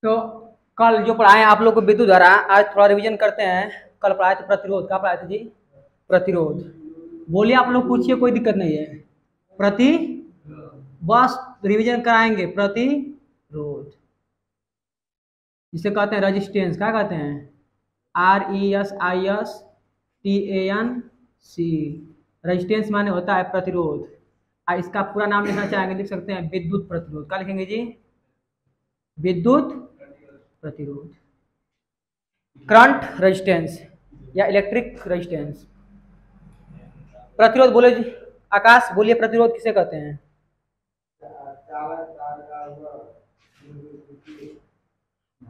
तो कल जो पढ़ाए आप लोग को विद्युत धारा, आज थोड़ा रिवीजन करते हैं। कल पढ़ाए थे प्रतिरोध, क्या पढ़ाए थे जी? प्रतिरोध। बोलिए आप लोग, पूछिए, कोई दिक्कत नहीं है। प्रति, बस रिवीजन कराएंगे। प्रतिरोध जिसे कहते हैं रेजिस्टेंस, क्या कहते हैं? RESISTANC। रेजिस्टेंस माने होता है प्रतिरोध। इसका पूरा नाम लिखना चाहेंगे, लिख सकते हैं विद्युत प्रतिरोध। क्या लिखेंगे जी? विद्युत प्रतिरोध। करंट रेजिस्टेंस या इलेक्ट्रिक रेजिस्टेंस। प्रतिरोध बोले जी, आकाश बोलिए, प्रतिरोध किसे कहते हैं?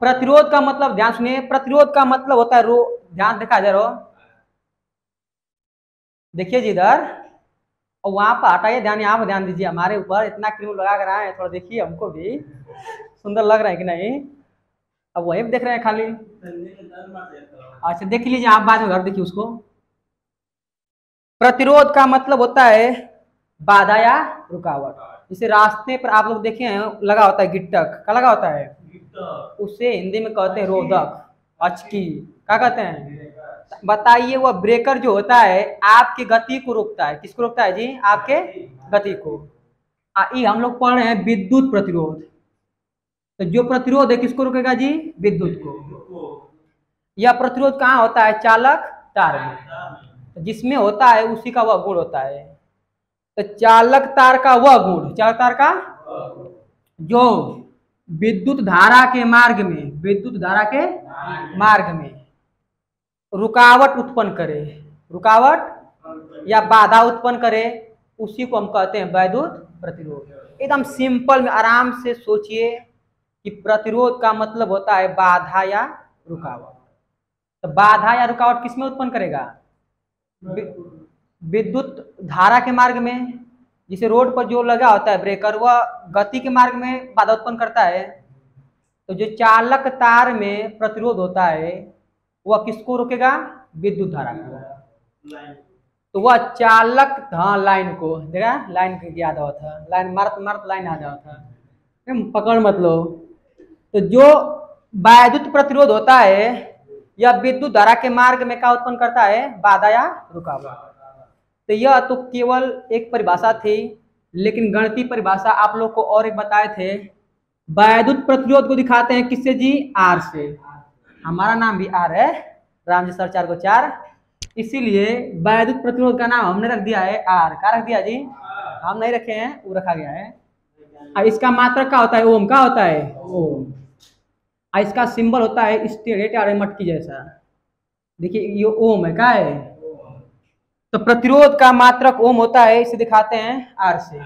प्रतिरोध का मतलब, ध्यान सुनिए, प्रतिरोध का मतलब होता है ध्यान देखा जा रहा, देखिए जी इधर, और वहां पर हटाइए ध्यान, यहाँ पर ध्यान दीजिए। हमारे ऊपर इतना क्रीम लगा कर आए, थोड़ा देखिए, हमको भी सुंदर लग रहा है कि नहीं? अब वही देख रहे हैं खाली। अच्छा देख लीजिए आप, बाद में घर देखिए उसको। प्रतिरोध का मतलब होता है बाधा या रुकावट। जैसे रास्ते पर आप लोग देखे हैं लगा होता है गिट्टक, क्या लगा होता है? उसे हिंदी में कहते हैं रोधक, अचकी, क्या कहते हैं? बताइए, वह ब्रेकर जो होता है आपकी गति को रोकता है। किसको रोकता है जी? आपके गति को। हम लोग पढ़ रहे हैं विद्युत प्रतिरोध। तो जो प्रतिरोध है किसको रोकेगा जी? विद्युत को। यह प्रतिरोध कहाँ होता है? चालक तार में। तो जिसमें होता है उसी का वह गुण होता है। तो चालक तार का वह गुण, चालक तार का जो विद्युत धारा के मार्ग में, विद्युत धारा के मार्ग में रुकावट उत्पन्न करे, रुकावट या बाधा उत्पन्न करे, उसी को हम कहते हैं विद्युत प्रतिरोध। एकदम सिंपल में आराम से सोचिए कि प्रतिरोध का मतलब होता है बाधा या रुकावट। तो बाधा या रुकावट किसमें उत्पन्न करेगा? विद्युत धारा के मार्ग में। जिसे रोड पर जो लगा होता है ब्रेकर, वह गति के मार्ग में बाधा उत्पन्न करता है। तो जो चालक तार में प्रतिरोध होता है वह किसको रोकेगा? विद्युत धारा को। तो वह चालक, हाँ लाइन को देखा, लाइन याद हुआ था, लाइन मारत मारत लाइन आ जाता था, पकड़ मत लो। तो जो विद्युत प्रतिरोध होता है यह विद्युत धारा के मार्ग में क्या उत्पन्न करता है? बाधा या रुकावट। तो यह तो केवल एक परिभाषा थी, लेकिन गणितीय परिभाषा आप लोग को और एक बताए थे। विद्युत प्रतिरोध को दिखाते हैं किससे जी? आर से। हमारा नाम भी आर है, राम जी सर 4 को 4, इसीलिए विद्युत प्रतिरोध का नाम हमने रख दिया है आर। क्या रख दिया जी? हम नहीं रखे हैं, वो रखा गया है। इसका मात्रक क्या होता है? ओम। का होता है? ओम। इसका सिंबल होता है स्टेरेट या मटकी जैसा, देखिए ये ओम है। क्या है? तो प्रतिरोध का मात्रक ओम होता है, इसे दिखाते हैं आर से।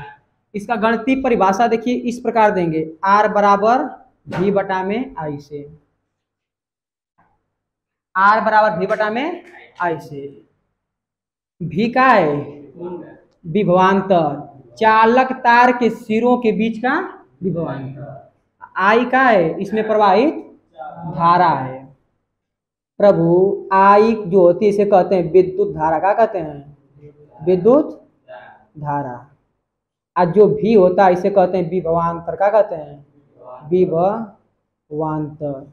इसका गणितीय परिभाषा देखिए इस प्रकार देंगे, आर बराबर V बटा में आई से। आर बराबर V बटा में आई से। V का है? विभवांतर, चालक तार के सिरों के बीच का विभवांतर। आई का है? इसमें प्रवाहित धारा है। प्रभु आई जो होती है इसे कहते हैं विद्युत धारा। क्या कहते हैं? विद्युत धारा। आज जो भी होता है इसे कहते हैं विभवांतर। क्या कहते हैं? विभवांतर।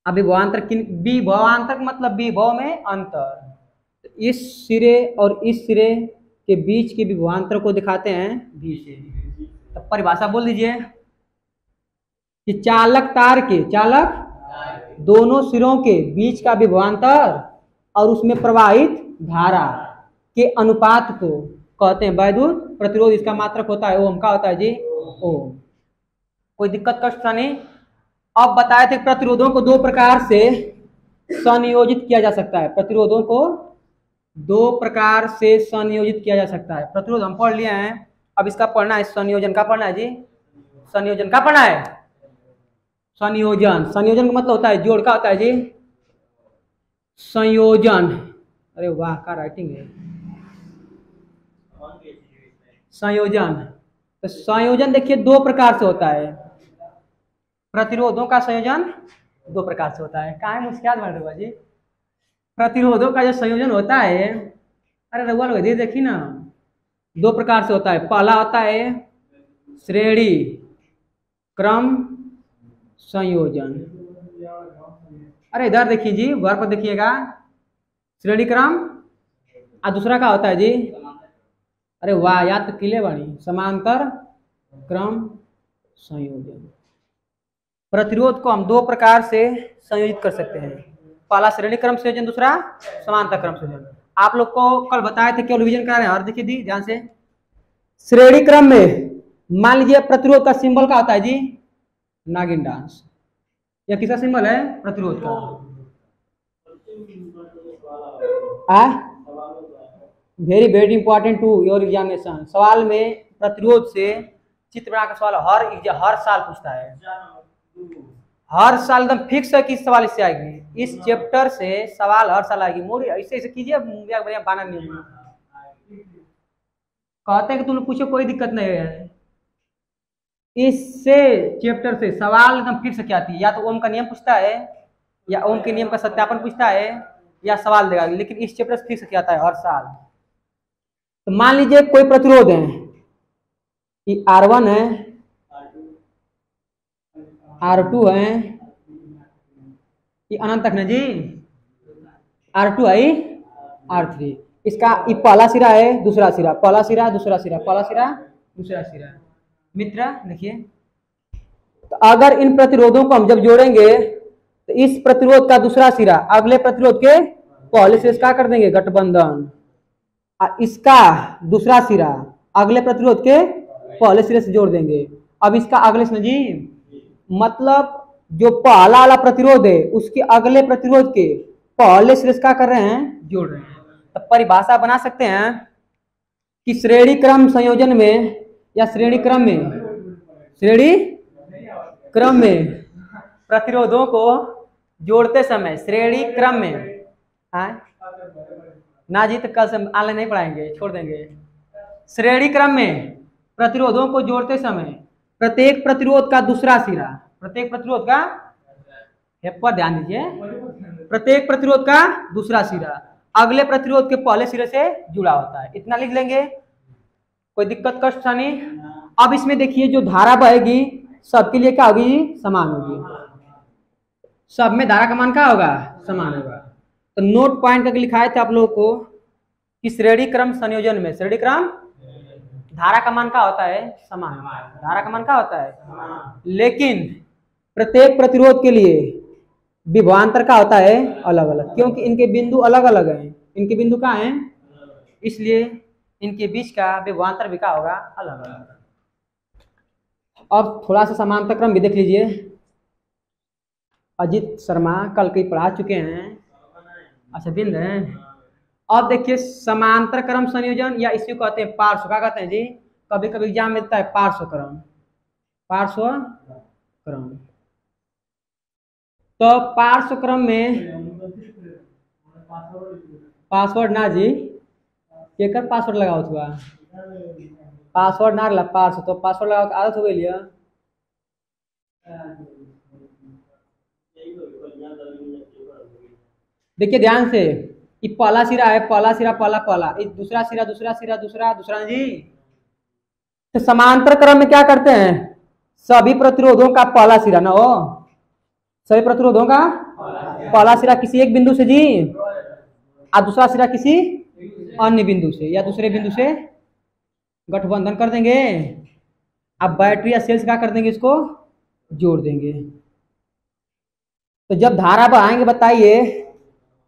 अब विभवांतर विभवांतर मतलब विभव में अंतर। इस सिरे और इस सिरे के बीच के विभवांतर को दिखाते हैं V से। तो परिभाषा बोल दीजिए कि चालक तार के, चालक दोनों सिरों के बीच का विभवांतर और उसमें प्रवाहित धारा के अनुपात को कहते हैं विद्युत प्रतिरोध। इसका मात्रक होता है ओम। का होता है जी? ओम। कोई दिक्कत कष्ट नहीं। अब बताए थे प्रतिरोधों को दो प्रकार से संयोजित किया जा सकता है। प्रतिरोधों को दो प्रकार से संयोजित किया जा सकता है। प्रतिरोध हम पढ़ लिए हैं, अब इसका पढ़ना है संयोजन। का पढ़ना है जी? संयोजन का पढ़ना है। संयोजन, संयोजन का मतलब होता है जोड़। का होता है जी? संयोजन। अरे वाह, क्या राइटिंग है। संयोजन, तो संयोजन देखिए दो प्रकार से होता है। प्रतिरोधों का संयोजन दो प्रकार से होता है। कहाँ है मुस्कान बन रहा जी? प्रतिरोधों का जो संयोजन होता है, अरे रघुआ लोग इधर देखिए ना, दो प्रकार से होता है। पहला होता है श्रेणी क्रम संयोजन। अरे इधर देखिए जी, वर्ग पर देखिएगा, श्रेणी क्रम और दूसरा क्या होता है जी? अरे वाह, याद तो किले बनी, समांतर क्रम संयोजन। प्रतिरोध को हम दो प्रकार से संयोजित कर सकते हैं, पहला श्रेणी क्रम संयोजन, दूसरा समांतर क्रम संयोजन। आप लोग को कल बताए थे, केवल रिवीजन करा रहे हैं। और देखिए दी ध्यान से, श्रेणी क्रम में मान लीजिए प्रतिरोध का सिंबल क्या होता है जी? नागिन डांस। यह किसका सिंबल है? प्रतिरोध का। Very very important to your examination. सवाल में प्रतिरोध से चित्र बना का सवाल हर साल पूछता है, हर साल एकदम फिक्स है कि सवाल इससे आएगी। इस चैप्टर से सवाल हर साल आएगी। मोड़ी ऐसे ऐसे कीजिए, बढ़िया बाना नहीं कहते हैं कि तुम लोग पूछो, कोई दिक्कत नहीं है। इससे चैप्टर से सवाल एकदम फिक्स क्या आती है, या तो ओम का नियम पूछता है, या ओम के नियम का सत्यापन पूछता है, या सवाल देगा। लेकिन इस चैप्टर से फिक्स क्या आता है हर साल। तो मान लीजिए कोई प्रतिरोध है, कि R1 है, R2 है, कि अनंत तक ना जी, R2 है, R3। इसका पहला सिरा है, दूसरा सिरा, पहला सिरा, दूसरा सिरा, पहला सिरा, दूसरा सिरा। मित्र देखिए, तो अगर इन प्रतिरोधों को हम जब जोड़ेंगे तो इस प्रतिरोध का दूसरा सिरा अगले प्रतिरोध के पहले सिरे से क्या कर देंगे? गठबंधन। और इसका दूसरा सिरा अगले प्रतिरोध के पहले सिरे से जोड़ देंगे। अब इसका अगले से जी, मतलब जो पहला वाला प्रतिरोध है उसके अगले प्रतिरोध के पहले सिरे से क्या कर रहे हैं? जोड़ रहे हैं। तो परिभाषा बना सकते हैं कि श्रेणी क्रम संयोजन में या श्रेणी क्रम में प्रतिरोधों को जोड़ते समय, श्रेणी क्रम में ना जी, तो कल से ऑनलाइन नहीं पढ़ाएंगे, छोड़ देंगे। श्रेणी क्रम में प्रतिरोधों को जोड़ते समय प्रत्येक प्रतिरोध का दूसरा सिरा, प्रत्येक प्रतिरोध का, पर ध्यान दीजिए, प्रत्येक प्रतिरोध का दूसरा सिरा अगले प्रतिरोध के पहले सिरे से जुड़ा होता है। इतना लिख लेंगे, कोई दिक्कत कष्ट नहीं। अब इसमें देखिए, जो धारा बहेगी सबके लिए क्या होगी? समान होगी। सब में धारा का मान क्या होगा? समान होगा। तो नोट पॉइंट करके लिखाए थे आप लोगों को कि श्रेणी क्रम संयोजन में श्रेणी क्रम धारा का मान क्या होता है? समान। धारा का मान क्या होता है? लेकिन प्रत्येक प्रतिरोध के लिए विभवांतर का होता है अलग अलग, क्योंकि इनके बिंदु अलग अलग हैं। इनके बिंदु क्या हैं? इसलिए इनके बीच का विभवांतर भी क्या होगा? अलग अलग। अब थोड़ा सा समांतर क्रम भी देख लीजिए। अजीत शर्मा कल कई पढ़ा चुके हैं। अच्छा बिंद है। अब देखिए, समांतर क्रम संयोजन या इसी को कहते हैं पार्श्व। क्या कहते हैं जी? कभी कभी एग्जाम में देता है पार्श्व क्रम, पार्श्व क्रम। तो पार्श्व क्रम में पासवर्ड ना जी, केकर पासवर्ड लगाओ हुआ? पासवर्ड ना लगा पार्श्व, तो पासवर्ड लगाओ आदत हो गई लिया। देखिए ध्यान से, ये पहला सिरा है, पहला सिरा, पहला पहला, दूसरा सिरा, दूसरा सिरा, दूसरा दूसरा जी। तो समांतर क्रम में क्या करते हैं? सभी प्रतिरोधों का पहला सिरा ना हो, सभी प्रतिरोधों का पहला सिरा किसी एक बिंदु से जी, और दूसरा सिरा किसी अन्य बिंदु से या दूसरे बिंदु से गठबंधन कर देंगे। अब बैटरी या सेल्स क्या कर देंगे? इसको जोड़ देंगे। तो जब धारा बढ़ाएंगे, बताइए,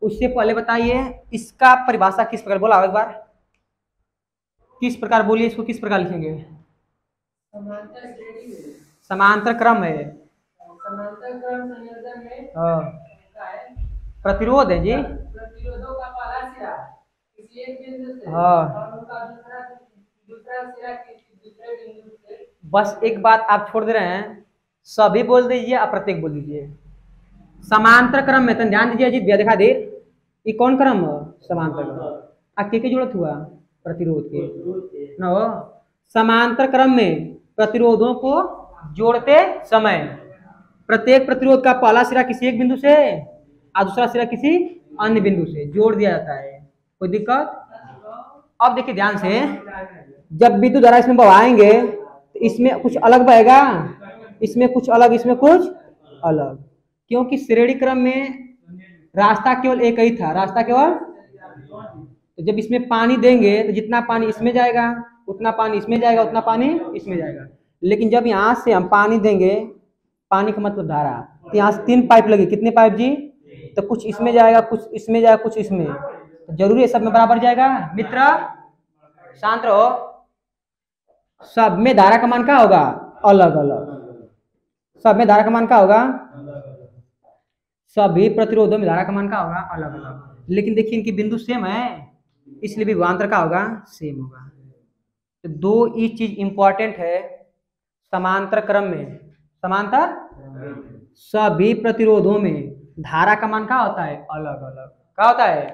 उससे पहले बताइए इसका परिभाषा किस प्रकार, बोला एक बार, किस प्रकार बोलिए, इसको किस प्रकार लिखेंगे? समांतर क्रम है, समांतर क्रम संयोजन में प्रतिरोध है जी, प्रतिरोधों का पहला सिरा किसी एक बिंदु से और उनका दूसरा सिरा किसी दूसरे बिंदु से। बस एक बात आप छोड़ दे रहे हैं, सभी बोल दीजिए, आप प्रत्येक बोल दीजिए। समांतर क्रम में तो ध्यान दीजिए जी, दिखा दे, ये कौन क्रम हो? समांतर क्रम। अब के जरूरत हुआ? प्रतिरोध के ना हो। समांतर क्रम में प्रतिरोधों को जोड़ते समय प्रत्येक प्रतिरोध का पहला सिरा किसी एक बिंदु से और दूसरा सिरा किसी अन्य बिंदु से जोड़ दिया जाता है। कोई दिक्कत? अब देखिए ध्यान से, जब विद्युत धारा इसमें बहाएंगे तो इसमें कुछ अलग बहेगा, इसमें कुछ अलग, इसमें कुछ अलग, क्योंकि श्रेणी क्रम में रास्ता केवल एक ही था, रास्ता केवल। तो जब इसमें पानी देंगे तो जितना पानी इसमें जाएगा उतना पानी इसमें जाएगा, उतना पानी इसमें जाएगा। लेकिन जब यहाँ से हम पानी देंगे, पानी का मतलब धारा, तो यहाँ से 3 पाइप लगे, कितने पाइप जी? तो कुछ इसमें जाएगा, कुछ इसमें जाएगा, कुछ इसमें, तो जरूरी है सब में बराबर जाएगा। मित्र शांत रहो, सब में धारा का मान क्या होगा? अलग अलग। सब में धारा का मान क्या होगा? सभी प्रतिरोधों में धारा का मान क्या होगा? अलग अलग। लेकिन देखिए इनकी बिंदु सेम है, इसलिए विभवांतर क्या होगा? सेम होगा। तो 2 ही चीज इंपॉर्टेंट है समांतर क्रम में। समांतर सभी प्रतिरोधों में धारा का मान क्या होता है? अलग अलग। क्या होता है?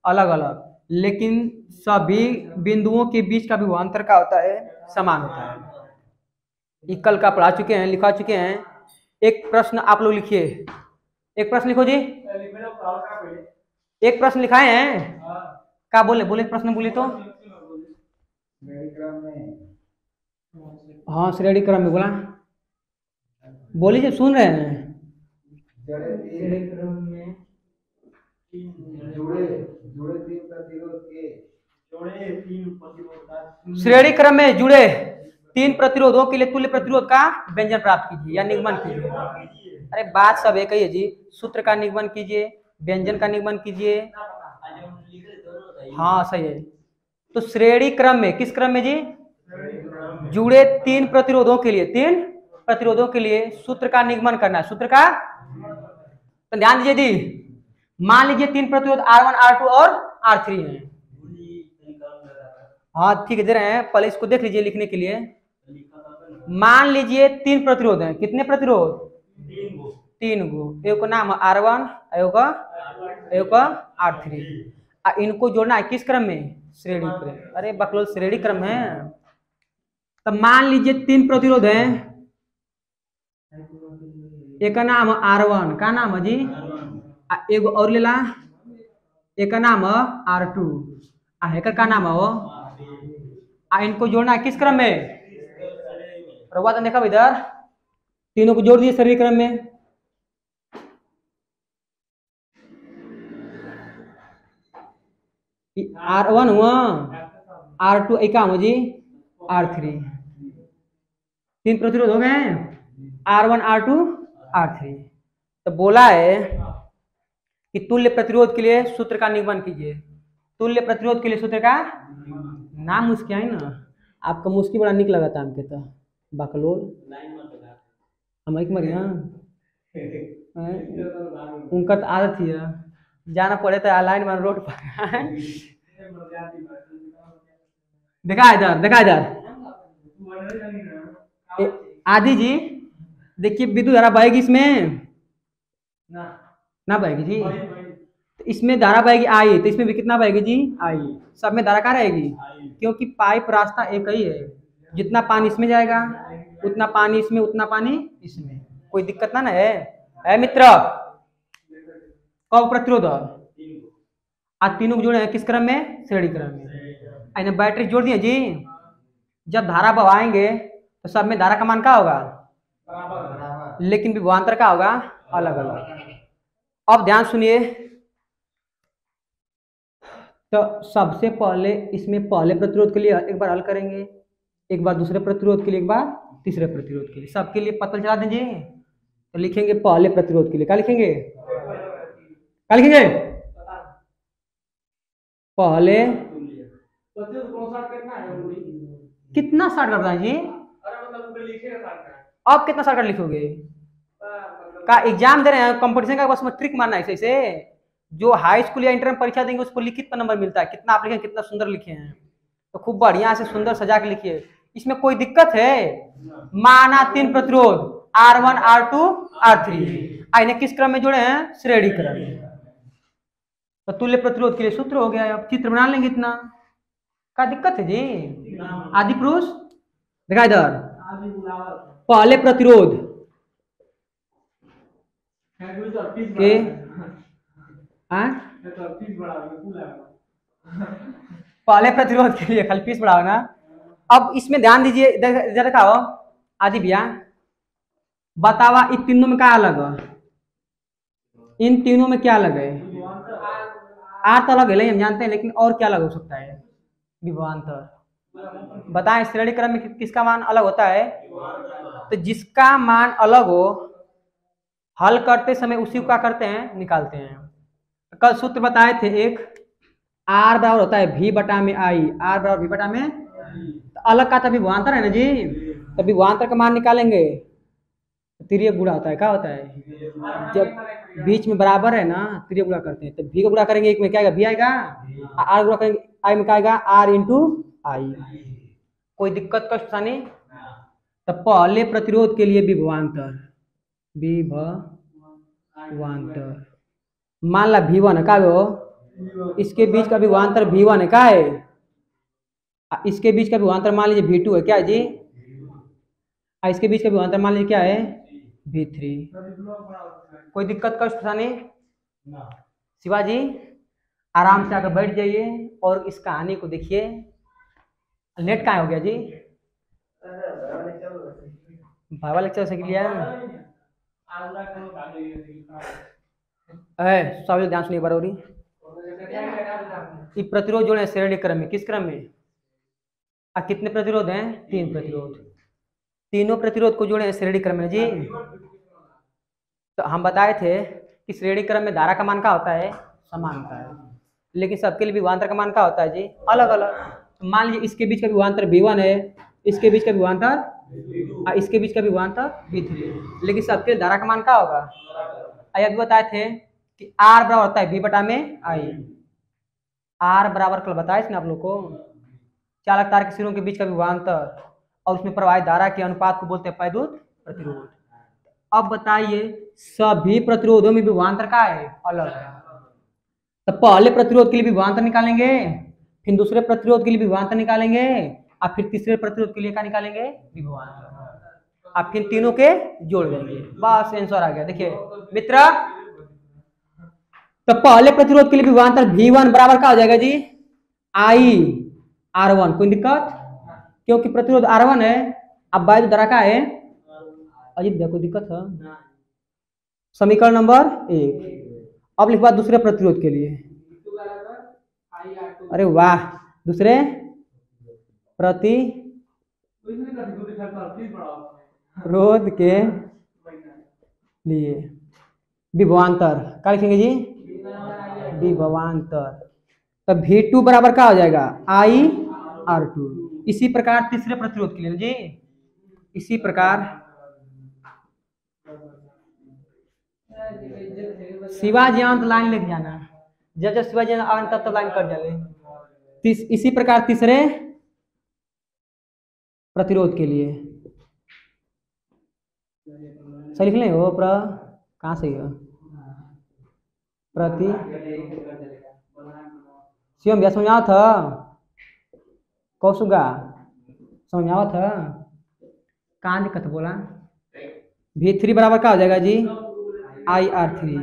अलग अलग। लेकिन सभी बिंदुओं के बीच का विभवांतर क्या होता है? समान होता है। ये कल का पढ़ा चुके हैं, लिखा चुके हैं। एक प्रश्न आप लोग लिखिए, एक प्रश्न लिखो जी। एक प्रश्न लिखाए हैं, क्या बोले? बोले प्रश्न बोले तो हाँ श्रेणी क्रम में बोला, बोली जब सुन रहे हैं। श्रेणी क्रम में श्रेणी क्रम में जुड़े 3 प्रतिरोधों के लिए तुल्य प्रतिरोध का व्यंजन प्राप्त कीजिए या निगमन कीजिए। अरे बात सब एक ही है जी, सूत्र का निगमन कीजिए, व्यंजन का निगमन कीजिए। हाँ सही है। तो श्रेणी क्रम में, किस क्रम में जी? जुड़े 3 प्रतिरोधों के लिए, 3 प्रतिरोधों के लिए सूत्र का निगमन करना है। सूत्र का तो ध्यान दीजिए जी, मान लीजिए 3 प्रतिरोध R1 R2 और R3 हैं। हाँ ठीक है, दे रहे हैं, पहले इसको देख लीजिए लिखने के लिए। मान लीजिए 3 प्रतिरोध हैं। कितने प्रतिरोध? 3 गो। एक का नाम R1, एक का R3। इनको जोड़ना है किस क्रम में? श्रेणी क्रम। अरे बकलोल श्रेणी क्रम है। तो मान लीजिए 3 प्रतिरोध हैं, एक का नाम R1, का नाम है जी? एक और ले ला, एक का नाम R2, एक का नाम हो। इनको जोड़ना है किस क्रम में? रघुवात देखा इधर, तीनों को जोड़ दिए श्रेणी क्रम में। R1 हुआ, R2 एक काम हो जी, R3। 3 प्रतिरोध हो गए, R1 R2 R3। तो बोला है कि तुल्य प्रतिरोध के लिए सूत्र का निगमन कीजिए। तुल्य प्रतिरोध के लिए सूत्र का नाम मुस्की है ना, आपका मुस्की बड़ा निक लगा था हमके तो बकलोल हम एक मरिया उनका तो आदत ही है, जाना पड़े तो लाइन में रोड पर। देखा इधर, देखा इधर आदि जी, देखिए विद्युत धारा बहेगी इसमें ना बहेगी जी। तो इसमें धारा बहेगी आई, तो इसमें भी कितना बहेगी जी? आई। सब में धारा क्या रहेगी? क्योंकि पाइप रास्ता एक ही है, जितना पानी इसमें जाएगा उतना पानी इसमें, उतना पानी इसमें, कोई दिक्कत ना है मित्र। कब प्रतिरोध आज तीनों जोड़े हैं किस क्रम में? श्रेणी क्रम में। बैटरी जोड़ दिए जी, जब धारा बहाएंगे तो सब में धारा का मान क्या होगा? लेकिन विभवांतर क्या होगा? अलग अलग। अब ध्यान सुनिए, तो सबसे पहले इसमें पहले प्रतिरोध के लिए एक बार हल करेंगे, एक बार दूसरे प्रतिरोध के लिए, एक बार तीसरे प्रतिरोध के लिए, सबके लिए पतल चला देंगे। तो लिखेंगे पहले प्रतिरोध के लिए, क्या लिखेंगे? क्या लिखेंगे? पहले कितना शॉर्टकट है जी? अब कितना शॉर्टकट लिखोगे? का एग्जाम दे रहे हैं, कंपटीशन का, बस में ट्रिक मारना है। ऐसे जो हाई स्कूल या इंटर में परीक्षा देंगे उसको लिखित पर नंबर मिलता है, कितना आप लिखे, कितना सुंदर लिखे हैं। तो खूब बढ़िया से सुंदर सजा के लिखिए, इसमें कोई दिक्कत है? माना 3 प्रतिरोध R1 R2 R3, इन्हें किस क्रम में जोड़े हैं? श्रेणी क्रम में। तो तुल्य प्रतिरोध के लिए सूत्र हो गया। अब चित्र बना लेंगे, इतना क्या दिक्कत है जी? आदि पुरुष देखा इधर, पहले प्रतिरोध के पहले प्रतिरोध के लिए खाली फीस बढ़ाओ ना। अब इसमें ध्यान दीजिए, इधर दिखाओ आदि भैया, बतावा इन तीनों में क्या अलग है? इन तीनों में क्या अलग है? आर तो अलग है हम जानते हैं, लेकिन और क्या अलग हो सकता है? विभवांतर। बताएं श्रेणी क्रम में किसका मान अलग होता है? तो जिसका मान अलग हो हल करते समय उसी को क्या करते हैं? निकालते हैं। कल सूत्र बताए थे एक, आर बराबर होता है v बटा में आई, आर बराबर v बटा में, तो अलग का तो विभवांतर है ना जी, तो विभवांतर का मान निकालेंगे। तिर्यक गुणा होता है, क्या होता है? जब बीच में बराबर है ना तिर्यक गुणा करते हैं, तो v को गुणा करेंगे एक में क्या आएगा? v आएगा, आर गुणा करेंगे आई में क्या आएगा? आर इंटू आई। कोई दिक्कत कष्ट था नहीं? तो पहले प्रतिरोध के लिए विभवांतर, विभवांतर मान ला v1 है, क्या हो? इसके बीच का विभवांतर v1 है, क्या है? इसके बीच का विभवांतर मान लीजिए v2 है, क्या है जी? इसके बीच का विभवांतर मान लीजिए क्या है? v3। कोई दिक्कत कष्ट था नहीं? शिवाजी आराम से आकर बैठ जाइए और इस कहानी को देखिए। नेट कहाँ हो गया जी? भावा लेक्चर से लिया है। सब ध्यान सुनिए बराबरी। प्रतिरोध जोड़े श्रेणी क्रम में, किस क्रम में? कितने प्रतिरोध हैं? 3 प्रतिरोध। तीनों प्रतिरोध को जोड़े श्रेणी क्रम में जी। तो हम बताए थे कि श्रेणी क्रम में धारा का मान क्या होता है? समान होता है, लेकिन सबके लिए विभवांतर का मान क्या होता है जी? अलग अलग। तो मान लीजिए इसके बीच का विभवांतर v1 है, इसके बीच का विभवांतर, इसके बीच का विभवांतर v3, लेकिन सबके लिए धारा का मान क्या होगा? अभी बताए थे कि R बराबर होता है v बटा में आई। R बराबर कल बताए थे ना आप लोग को, चालक तार के सिरों के बीच का विभवांतर और उसमें प्रवाहित धारा के अनुपात को बोलते हैं वैद्युत प्रतिरोध। अब बताइए सभी प्रतिरोधों में विभवांतर का है? अलग है। तो पहले प्रतिरोध के लिए विभवांतर निकालेंगे, फिर दूसरे प्रतिरोध के लिए विभवांतर निकालेंगे, और फिर तीसरे प्रतिरोध के लिए क्या निकालेंगे? विभवांतर। अब फिर तीनों के जोड़ देंगे, बस आंसर आ गया। देखिए मित्र, तो पहले प्रतिरोध के लिए विभवांतर v1 बराबर क्या हो जाएगा जी? आई R1। कोई दिक्कत? क्योंकि प्रतिरोध R1 है। अब वैद्युत धारा का है? अजीत भैया कोई दिक्कत है? समीकरण नंबर 1। अब लिखवा दूसरे प्रतिरोध के लिए। अरे वाह, दूसरे प्रतिरोध के लिए विभवांतर क्या लिखेंगे जी? विभवांतर। तो v2 बराबर क्या हो जाएगा? आई R2। इसी प्रकार तीसरे प्रतिरोध के लिए जी, इसी प्रकार शिवाजी आंत लाइन लेके जाना, जब जब शिवाजी आंत तब लाइन कट जाले। इसी प्रकार तीसरे प्रतिरोध के लिए सही लिख लें हो कहाँ से हो? प्रति शिवम भैया समझाओ था, कौशुगा समझाओ था, कहाँ दिक्कत बोला? v3 बराबर क्या हो जाएगा जी? IR3।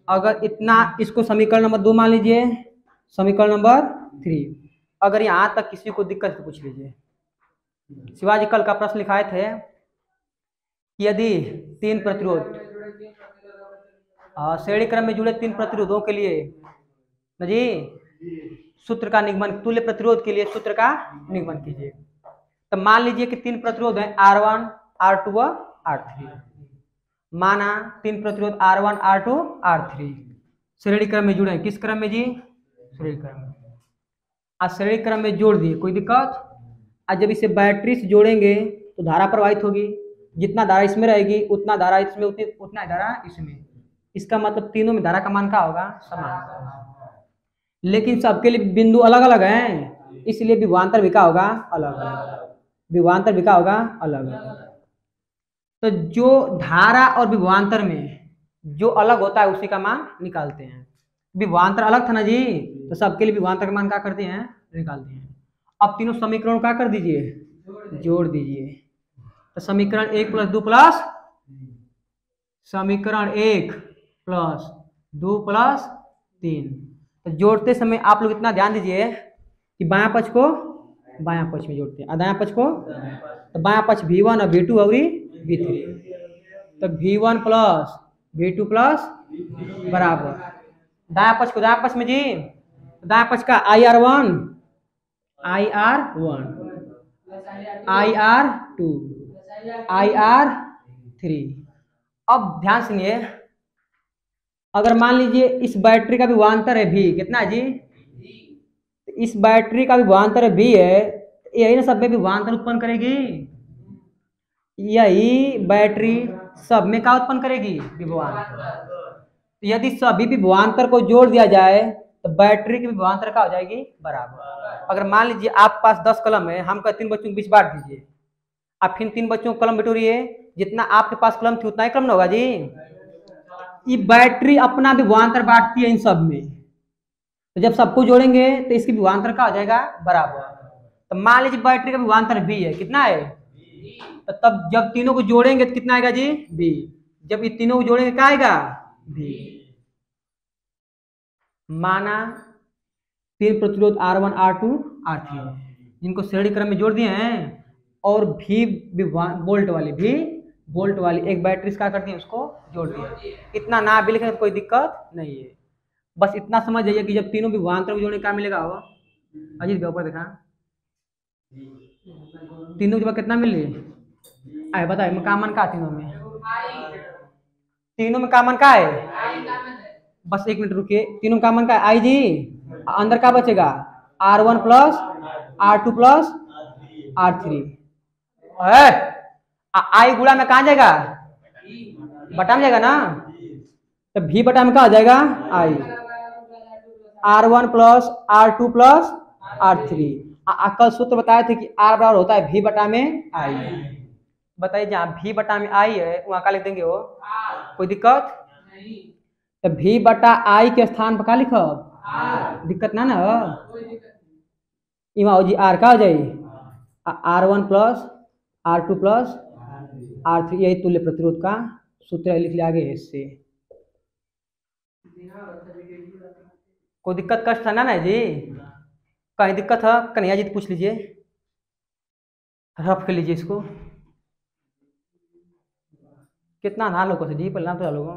अगर इतना इसको समीकरण नंबर 2 मान लीजिए, समीकरण नंबर 3। अगर यहाँ तक किसी को दिक्कत तो पूछ लीजिए। शिवाजी कल का प्रश्न लिखाए थे, यदि 3 प्रतिरोध श्रेणी क्रम में जुड़े 3 प्रतिरोधों के लिए न जी सूत्र का निगमन, तुल्य प्रतिरोध के लिए सूत्र का निगमन कीजिए। तो मान लीजिए कि 3 प्रतिरोध है R1 R2 व R3। माना 3 प्रतिरोध R1 R2 R3 श्रेणी क्रम में जुड़े, किस क्रम में जी? श्रेणी क्रम में। आज श्रेणी क्रम में जोड़ दिए, कोई दिक्कत? आज जब इसे बैटरी से जोड़ेंगे तो धारा प्रवाहित होगी, जितना धारा इसमें रहेगी उतना धारा इसमें, उतना धारा इसमें। इसका मतलब तीनों में धारा का मान क्या होगा? समान। लेकिन सबके लिए बिंदु अलग अलग हैं, इसलिए विभवांतर भी क्या होगा? अलग अलग। विभवांतर भी क्या होगा? अलग अलग। तो जो धारा और विभवांतर में जो अलग होता है उसी का मान निकालते हैं। विभवांतर अलग था ना जी, तो सबके लिए विभवांतर का मान क्या करते हैं? निकालते हैं। अब तीनों समीकरण क्या कर दीजिए? जोड़ दीजिए। तो समीकरण 1 + 2 + समीकरण 1 + 2 + 3। तो जोड़ते समय आप लोग इतना ध्यान दीजिए कि बायां पक्ष को बायां पक्ष में जोड़ते हैं, दायां पक्ष को, तो बायां पक्ष v1 और v2 और v3। तो V1 प्लस V2 प्लस बराबर दाया पक्ष को दाया पक्ष में जी, दाया पक्ष का IR1 IR1 IR2 IR3। अब ध्यान सुनिए, अगर मान लीजिए इस बैटरी का भी विभवांतर है V, कितना है जी? इस बैटरी का भी विभवांतर है V है, यही ना सब में विभवांतर उत्पन्न करेगी, यही बैटरी सब में क्या उत्पन्न करेगी? विभवांतर। यदि सभी विभवांतर को जोड़ दिया जाए तो बैटरी की विभवांतर क्या हो जाएगी? बराबर। अगर मान लीजिए आप पास 10 कलम है, हम कहते 3 बच्चों के बीच बांट दीजिए, आप फिर 3 बच्चों को कलम बटोरिए, जितना आपके पास कलम थी उतना ही कलम ना होगा जी। ये बैटरी अपना विभवांतर बांटती है इन सब में, तो जब सबको जोड़ेंगे तो इसकी विभवांतर क्या हो जाएगा? बराबर। तो मान लीजिए बैटरी का विभवांतर V है, कितना है? तो तब जब तीनों को जोड़ेंगे तो कितना आएगा जी? V। जब ये तीनों को जोड़ेंगे क्या आएगा? V। माना 3 प्रतिरोध R1 R2 R3 जिनको श्रेणी क्रम में जोड़ दिए हैं, और भी वोल्ट वाली एक बैटरी क्या करती है, उसको जोड़ दिए। इतना ना भी लिखें तो कोई दिक्कत नहीं है, बस इतना समझ जाइए कि जब तीनों विभवांतर को जोड़ने क्या मिलेगा वो। अजीत के ऊपर देखा तीनों के कितना मिल रही है, बताए कामन का तीनों में कामन का है? बस एक मिनट रुकिए, तीनों कामन का है आई जी। अंदर क्या बचेगा? R1 plus R2 plus R3 आई गुड़ा में कहा जाएगा? बटा में जाएगा ना, तो V बटा में क्या हो जाएगा? आई। R1 plus R2 plus R3। कल सूत्र बताए थे कि R बराबर होता है V बटा में आई। बताइए जहाँ V बटा में आई है वहां का लिख देंगे वो, कोई दिक्कत? तो V बटा आई के स्थान पर क्या लिखब? दिक्कत ना ना इमा जी, R का हो जाए R1 plus R2 plus R3, यही तुल्य प्रतिरोध का सूत्र लिख लिया आगे इससे। कोई दिक्कत कष्ट था ना जी? कहीं दिक्कत है? कन्हैया जी पूछ लीजिए, रफ कर लीजिए इसको। कितना ना लोगों से जी, पहले ना तो लोगों